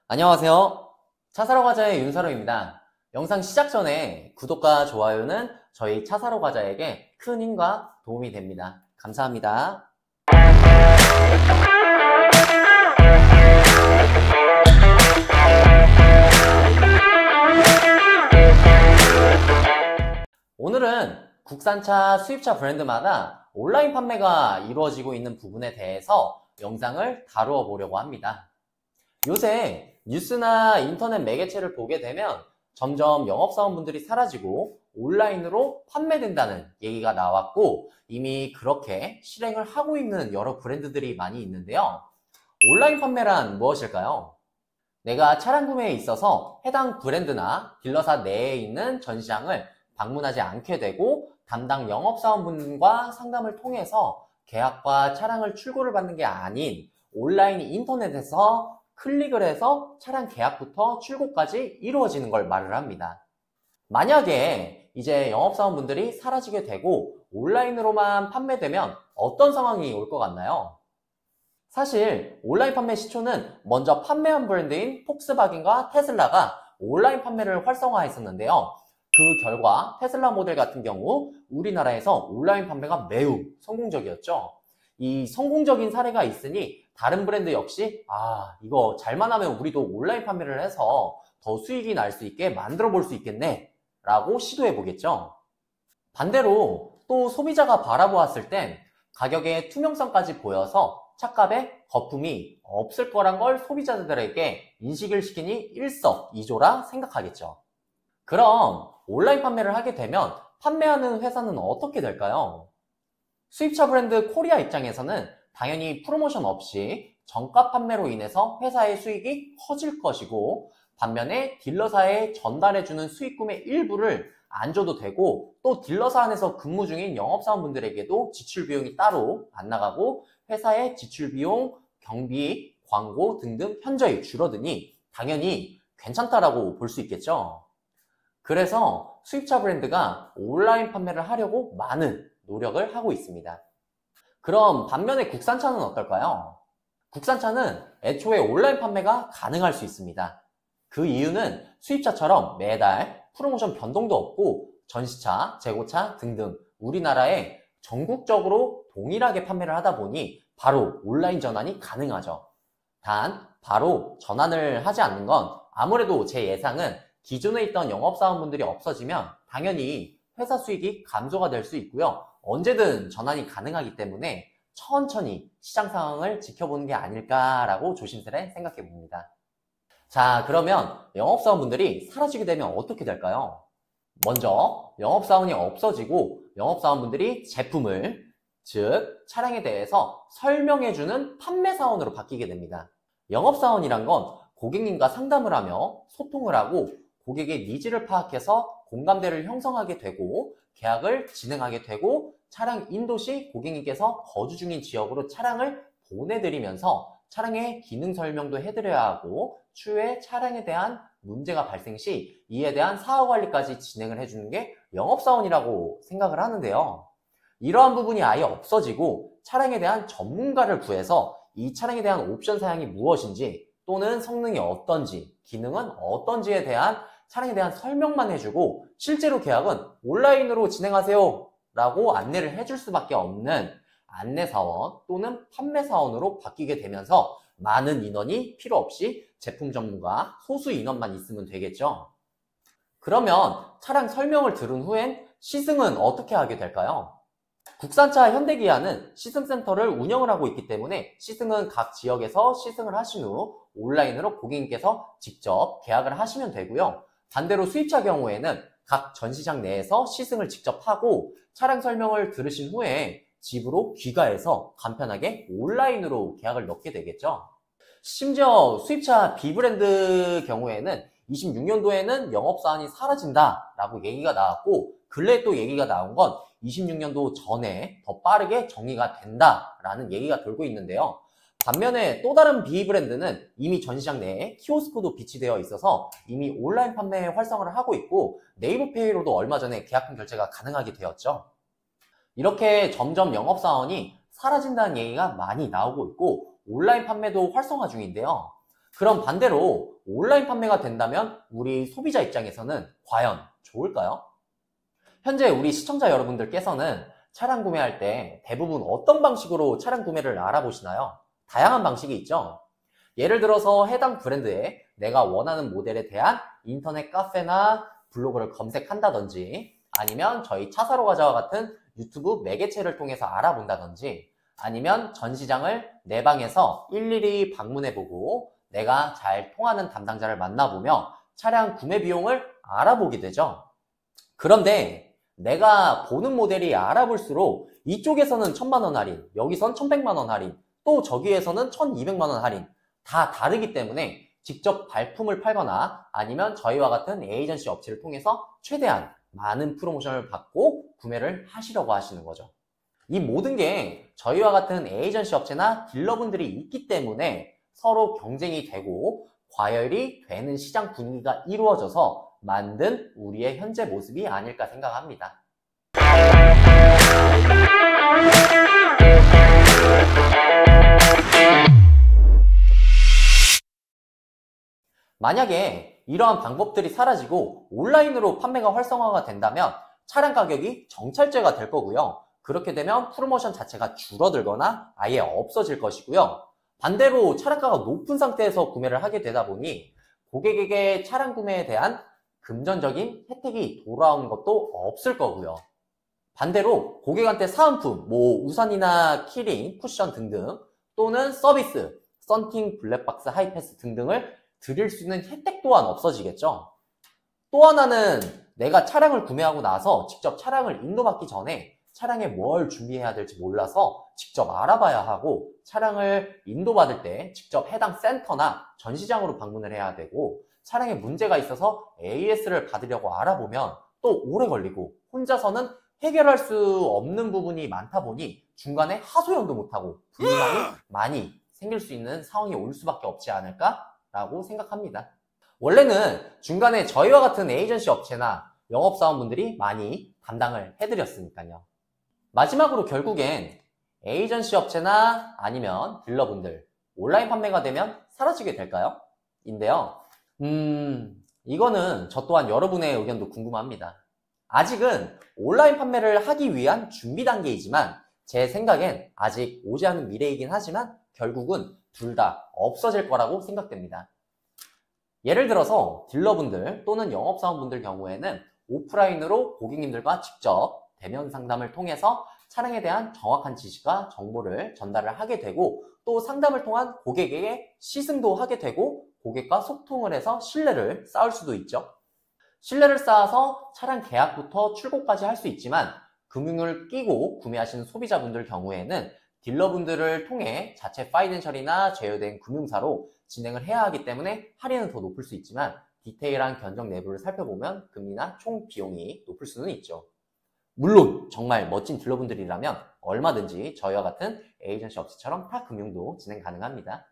안녕하세요. 차사로 과자의 윤사로입니다. 영상 시작 전에 구독과 좋아요는 저희 차사로 과자에게 큰 힘과 도움이 됩니다. 감사합니다. 오늘은 국산차, 수입차 브랜드마다 온라인 판매가 이루어지고 있는 부분에 대해서 영상을 다루어 보려고 합니다. 요새 뉴스나 인터넷 매개체를 보게 되면 점점 영업사원분들이 사라지고 온라인으로 판매된다는 얘기가 나왔고 이미 그렇게 실행을 하고 있는 여러 브랜드들이 많이 있는데요. 온라인 판매란 무엇일까요? 내가 차량 구매에 있어서 해당 브랜드나 딜러사 내에 있는 전시장을 방문하지 않게 되고 담당 영업사원분과 상담을 통해서 계약과 차량을 출고를 받는 게 아닌 온라인 인터넷에서 클릭을 해서 차량 계약부터 출고까지 이루어지는 걸 말을 합니다. 만약에 이제 영업사원분들이 사라지게 되고 온라인으로만 판매되면 어떤 상황이 올 것 같나요? 사실 온라인 판매 시초는 먼저 판매한 브랜드인 폭스바겐과 테슬라가 온라인 판매를 활성화했었는데요. 그 결과 테슬라 모델 같은 경우 우리나라에서 온라인 판매가 매우 성공적이었죠. 이 성공적인 사례가 있으니 다른 브랜드 역시 이거 잘만 하면 우리도 온라인 판매를 해서 더 수익이 날 수 있게 만들어 볼 수 있겠네 라고 시도해 보겠죠. 반대로 또 소비자가 바라보았을 땐 가격의 투명성까지 보여서 차값에 거품이 없을 거란 걸 소비자들에게 인식을 시키니 일석이조라 생각하겠죠. 그럼 온라인 판매를 하게 되면 판매하는 회사는 어떻게 될까요? 수입차 브랜드 코리아 입장에서는 당연히 프로모션 없이 정가 판매로 인해서 회사의 수익이 커질 것이고 반면에 딜러사에 전달해주는 수익금의 일부를 안 줘도 되고 또 딜러사 안에서 근무 중인 영업사원분들에게도 지출 비용이 따로 안 나가고 회사의 지출 비용, 경비, 광고 등등 현저히 줄어드니 당연히 괜찮다라고 볼 수 있겠죠. 그래서 수입차 브랜드가 온라인 판매를 하려고 많은 노력을 하고 있습니다. 그럼 반면에 국산차는 어떨까요? 국산차는 애초에 온라인 판매가 가능할 수 있습니다. 그 이유는 수입차처럼 매달 프로모션 변동도 없고 전시차, 재고차 등등 우리나라에 전국적으로 동일하게 판매를 하다 보니 바로 온라인 전환이 가능하죠. 단 바로 전환을 하지 않는 건 아무래도 제 예상은 기존에 있던 영업사원분들이 없어지면 당연히 회사 수익이 감소가 될 수 있고요. 언제든 전환이 가능하기 때문에 천천히 시장 상황을 지켜보는 게 아닐까라고 조심스레 생각해 봅니다. 자, 그러면 영업사원분들이 사라지게 되면 어떻게 될까요? 먼저 영업사원이 없어지고 영업사원분들이 제품을, 즉 차량에 대해서 설명해주는 판매사원으로 바뀌게 됩니다. 영업사원이란 건 고객님과 상담을 하며 소통을 하고 고객의 니즈를 파악해서 공감대를 형성하게 되고 계약을 진행하게 되고 차량 인도 시 고객님께서 거주 중인 지역으로 차량을 보내드리면서 차량의 기능 설명도 해드려야 하고 추후에 차량에 대한 문제가 발생 시 이에 대한 사후 관리까지 진행을 해주는 게 영업사원이라고 생각을 하는데요. 이러한 부분이 아예 없어지고 차량에 대한 전문가를 구해서 이 차량에 대한 옵션 사양이 무엇인지 또는 성능이 어떤지 기능은 어떤지에 대한 차량에 대한 설명만 해주고 실제로 계약은 온라인으로 진행하세요 라고 안내를 해줄 수밖에 없는 안내사원 또는 판매사원으로 바뀌게 되면서 많은 인원이 필요 없이 제품 전문가 소수 인원만 있으면 되겠죠. 그러면 차량 설명을 들은 후엔 시승은 어떻게 하게 될까요? 국산차 현대기아는 시승센터를 운영을 하고 있기 때문에 시승은 각 지역에서 시승을 하신 후 온라인으로 고객님께서 직접 계약을 하시면 되고요. 반대로 수입차 경우에는 각 전시장 내에서 시승을 직접 하고 차량 설명을 들으신 후에 집으로 귀가해서 간편하게 온라인으로 계약을 넣게 되겠죠. 심지어 수입차 B브랜드 경우에는 26년도에는 영업사원이 사라진다라고 얘기가 나왔고 근래에 또 얘기가 나온 건 26년도 전에 더 빠르게 정리가 된다라는 얘기가 돌고 있는데요. 반면에 또 다른 B브랜드는 이미 전시장 내에 키오스크도 비치되어 있어서 이미 온라인 판매 활성화를 하고 있고 네이버페이로도 얼마 전에 계약금 결제가 가능하게 되었죠. 이렇게 점점 영업사원이 사라진다는 얘기가 많이 나오고 있고 온라인 판매도 활성화 중인데요. 그럼 반대로 온라인 판매가 된다면 우리 소비자 입장에서는 과연 좋을까요? 현재 우리 시청자 여러분들께서는 차량 구매할 때 대부분 어떤 방식으로 차량 구매를 알아보시나요? 다양한 방식이 있죠. 예를 들어서 해당 브랜드에 내가 원하는 모델에 대한 인터넷 카페나 블로그를 검색한다든지, 아니면 저희 차 사러 가자와 같은 유튜브 매개체를 통해서 알아본다든지, 아니면 전시장을 내 방에서 일일이 방문해보고 내가 잘 통하는 담당자를 만나보며 차량 구매 비용을 알아보게 되죠. 그런데 내가 보는 모델이 알아볼수록 이쪽에서는 1000만 원 할인, 여기선 1100만 원 할인, 또 저기에서는 1200만 원 할인, 다 다르기 때문에 직접 발품을 팔거나 아니면 저희와 같은 에이전시 업체를 통해서 최대한 많은 프로모션을 받고 구매를 하시려고 하시는 거죠. 이 모든 게 저희와 같은 에이전시 업체나 딜러분들이 있기 때문에 서로 경쟁이 되고 과열이 되는 시장 분위기가 이루어져서 만든 우리의 현재 모습이 아닐까 생각합니다. 만약에 이러한 방법들이 사라지고 온라인으로 판매가 활성화가 된다면 차량 가격이 정찰제가 될 거고요. 그렇게 되면 프로모션 자체가 줄어들거나 아예 없어질 것이고요. 반대로 차량가가 높은 상태에서 구매를 하게 되다 보니 고객에게 차량 구매에 대한 금전적인 혜택이 돌아오는 것도 없을 거고요. 반대로 고객한테 사은품, 우산이나 키링, 쿠션 등등, 또는 서비스, 썬팅, 블랙박스, 하이패스 등등을 드릴 수 있는 혜택 또한 없어지겠죠. 또 하나는 내가 차량을 구매하고 나서 직접 차량을 인도받기 전에 차량에 뭘 준비해야 될지 몰라서 직접 알아봐야 하고, 차량을 인도받을 때 직접 해당 센터나 전시장으로 방문을 해야 되고, 차량에 문제가 있어서 AS를 받으려고 알아보면 또 오래 걸리고 혼자서는 해결할 수 없는 부분이 많다 보니 중간에 하소연도 못하고 불만이 많이 생길 수 있는 상황이 올 수밖에 없지 않을까라고 생각합니다. 원래는 중간에 저희와 같은 에이전시 업체나 영업사원분들이 많이 담당을 해드렸으니까요. 마지막으로 결국엔 에이전시 업체나 아니면 딜러분들, 온라인 판매가 되면 사라지게 될까요? 인데요. 이거는 저 또한 여러분의 의견도 궁금합니다. 아직은 온라인 판매를 하기 위한 준비 단계이지만 제 생각엔 아직 오지 않은 미래이긴 하지만 결국은 둘 다 없어질 거라고 생각됩니다. 예를 들어서 딜러분들 또는 영업사원분들 경우에는 오프라인으로 고객님들과 직접 대면 상담을 통해서 차량에 대한 정확한 지식과 정보를 전달을 하게 되고, 또 상담을 통한 고객에게 시승도 하게 되고 고객과 소통을 해서 신뢰를 쌓을 수도 있죠. 신뢰를 쌓아서 차량 계약부터 출고까지 할 수 있지만 금융을 끼고 구매하시는 소비자분들 경우에는 딜러분들을 통해 자체 파이낸셜이나 제휴된 금융사로 진행을 해야 하기 때문에 할인은 더 높을 수 있지만 디테일한 견적 내부를 살펴보면 금리나 총 비용이 높을 수는 있죠. 물론 정말 멋진 딜러분들이라면 얼마든지 저희와 같은 에이전시 업체처럼 타 금융도 진행 가능합니다.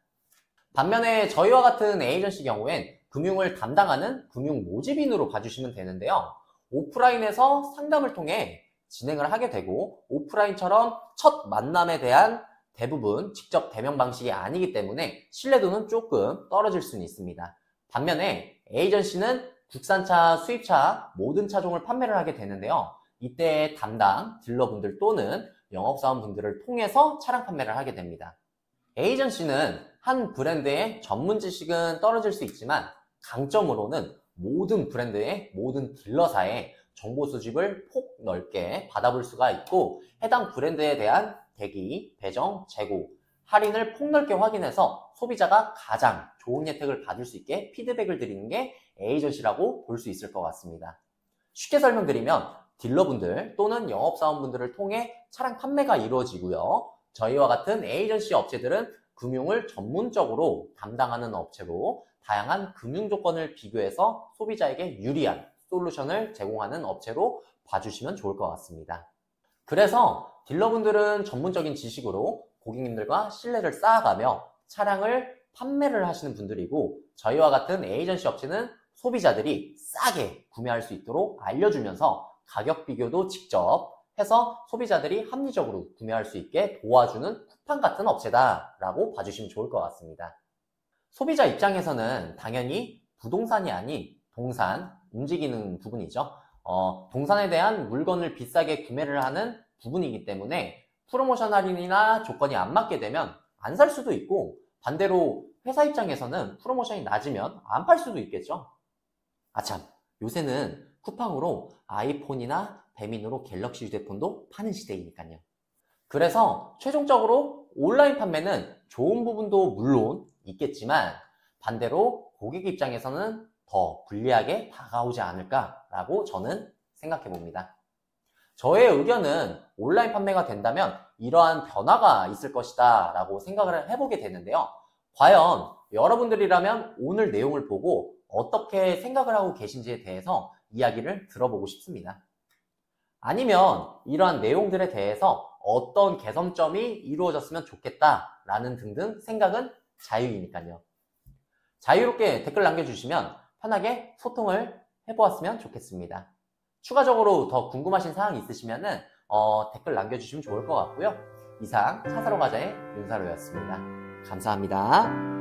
반면에 저희와 같은 에이전시 경우엔 금융을 담당하는 금융 모집인으로 봐주시면 되는데요. 오프라인에서 상담을 통해 진행을 하게 되고 오프라인처럼 첫 만남에 대한 대부분 직접 대면 방식이 아니기 때문에 신뢰도는 조금 떨어질 수는 있습니다. 반면에 에이전시는 국산차, 수입차 모든 차종을 판매를 하게 되는데요. 이때 담당 딜러분들 또는 영업사원분들을 통해서 차량 판매를 하게 됩니다. 에이전시는 한 브랜드의 전문 지식은 떨어질 수 있지만 강점으로는 모든 브랜드의 모든 딜러사의 정보 수집을 폭 넓게 받아볼 수가 있고, 해당 브랜드에 대한 대기, 배정, 재고, 할인을 폭넓게 확인해서 소비자가 가장 좋은 혜택을 받을 수 있게 피드백을 드리는 게 에이전시라고 볼 수 있을 것 같습니다. 쉽게 설명드리면 딜러분들 또는 영업사원분들을 통해 차량 판매가 이루어지고요. 저희와 같은 에이전시 업체들은 금융을 전문적으로 담당하는 업체로 다양한 금융 조건을 비교해서 소비자에게 유리한 솔루션을 제공하는 업체로 봐주시면 좋을 것 같습니다. 그래서 딜러분들은 전문적인 지식으로 고객님들과 신뢰를 쌓아가며 차량을 판매를 하시는 분들이고, 저희와 같은 에이전시 업체는 소비자들이 싸게 구매할 수 있도록 알려주면서 가격 비교도 직접 해서 소비자들이 합리적으로 구매할 수 있게 도와주는 쿠팡 같은 업체다라고 봐주시면 좋을 것 같습니다. 소비자 입장에서는 당연히 부동산이 아닌 동산, 움직이는 부분이죠. 동산에 대한 물건을 비싸게 구매를 하는 부분이기 때문에 프로모션 할인이나 조건이 안 맞게 되면 안 살 수도 있고, 반대로 회사 입장에서는 프로모션이 낮으면 안 팔 수도 있겠죠. 아참, 요새는 쿠팡으로 아이폰이나 배민으로 갤럭시 휴대폰도 파는 시대이니까요. 그래서 최종적으로 온라인 판매는 좋은 부분도 물론 있겠지만 반대로 고객 입장에서는 더 불리하게 다가오지 않을까라고 저는 생각해 봅니다. 저의 의견은 온라인 판매가 된다면 이러한 변화가 있을 것이다 라고 생각을 해보게 되는데요. 과연 여러분들이라면 오늘 내용을 보고 어떻게 생각을 하고 계신지에 대해서 이야기를 들어보고 싶습니다. 아니면 이러한 내용들에 대해서 어떤 개선점이 이루어졌으면 좋겠다라는 등등 생각은 자유이니까요. 자유롭게 댓글 남겨주시면 편하게 소통을 해보았으면 좋겠습니다. 추가적으로 더 궁금하신 사항이 있으시면 댓글 남겨주시면 좋을 것 같고요. 이상 차사로 가자의 윤사로였습니다. 감사합니다.